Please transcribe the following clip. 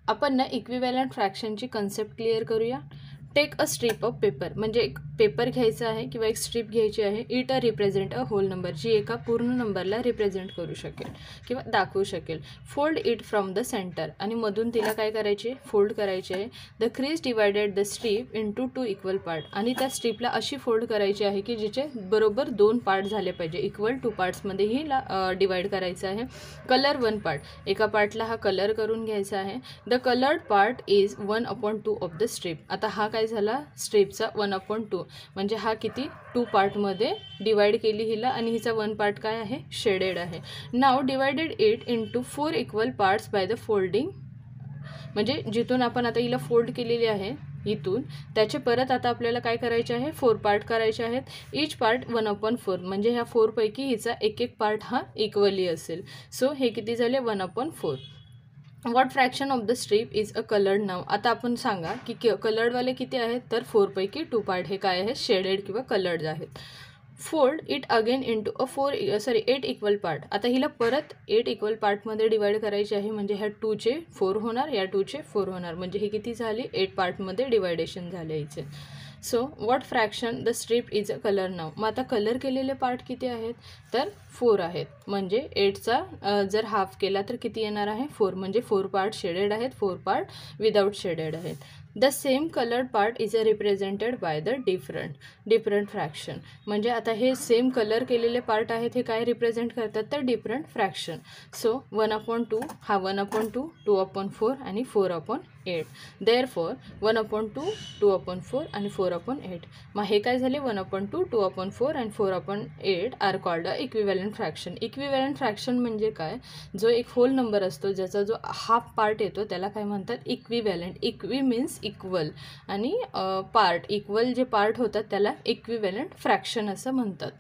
आपण ना इक्विव्हॅलंट फ्रॅक्शनची कन्सेप्ट क्लिअर करूया. Take a strip of paper, म्हणजे एक पेपर घ्यायचा आहे किंवा एक स्ट्रीप घ्यायची आहे. It represent a whole number, जी एका पूर्ण नंबरला रिप्रेझेंट करू शकेल किंवा दाखवू शकेल. Fold it from the centre, आणि मधून तिला काय करायचे, फोल्ड करायचे आहे. The crease divided the strip into 2 equal part, आणि त्या स्ट्रीपला अशी फोल्ड करायची आहे की जिचे बरोबर 2 पार्ट झाले पाहिजे, इक्वल 2 पार्ट्समध्ये ही डिवाइड करायचं आहे. कलर 1 पार्ट, एका पार्टला हा कलर करून घ्यायचा आहे. The coloured part is 1/2 of the strip. आता हा काय झाला, स्ट्रीपचा 1/2, म्हणजे हा किती 2 पार्टमध्ये डिवाइड केली हिला, आणि हिचा 1 पार्ट काय आहे, शेडेड आहे. Now divided it into 4 equal parts by the folding, म्हणजे जिथून आपण आता हिला फोल्ड केलेली आहे इथून त्याचे परत आता आपल्याला काय करायचे आहे, 4 पार्ट करायचे आहेत. इच पार्ट 1/4, म्हणजे ह्या 4 पैकी हिचा एक पार्ट हा इक्वली असेल. सो हे किती झाले, 1/4. What fraction of the strip is a coloured now. आता आपण सांगा की कलर्डवाले किती आहेत, तर 4 पैकी 2 पार्ट हे काय आहेत, शेडेड किंवा कलर्ड आहेत. Fold it again into 8 equal part. आता हिला परत 8 इक्वल पार्टमध्ये डिवाइड करायचे आहे, म्हणजे ह्या 2चे 4 होणार, या 2चे 4 होणार, म्हणजे हे किती झाले, 8 पार्टमध्ये डिवायडेशन झाले हिचे. So what fraction the strip is a colour now. मग आता कलर केलेले पार्ट किती आहेत, तर 4 आहेत, म्हणजे 8चा जर हाफ केला तर किती येणार आहे, 4, म्हणजे 4 पार्ट शेडेड आहेत, 4 पार्ट विदाउट शेडेड आहेत. The same coloured part is a represented by the different fraction. म्हणजे आता हे सेम कलर केलेले पार्ट आहेत, हे काय रिप्रेझेंट करतात, तर डिफरंट फ्रॅक्शन. सो 1/2 हा 1/2, 2/4 आणि 4/8. देअरफॉर 1/2, 2/4 आणि 4/8. मग हे काय झाले, 1/2, 2/4 आणि 4/8 are called a equivalent fraction. Equivalent fraction म्हणजे काय, जो एक होल नंबर असतो ज्याचा जो हाफ पार्ट येतो त्याला काय म्हणतात, इक्विव्हॅलंट. इक्वी मीन्स इक्वल, आणि पार्ट, इक्वल जे पार्ट होतात त्याला इक्विव्हॅलंट फ्रॅक्शन असं म्हणतात.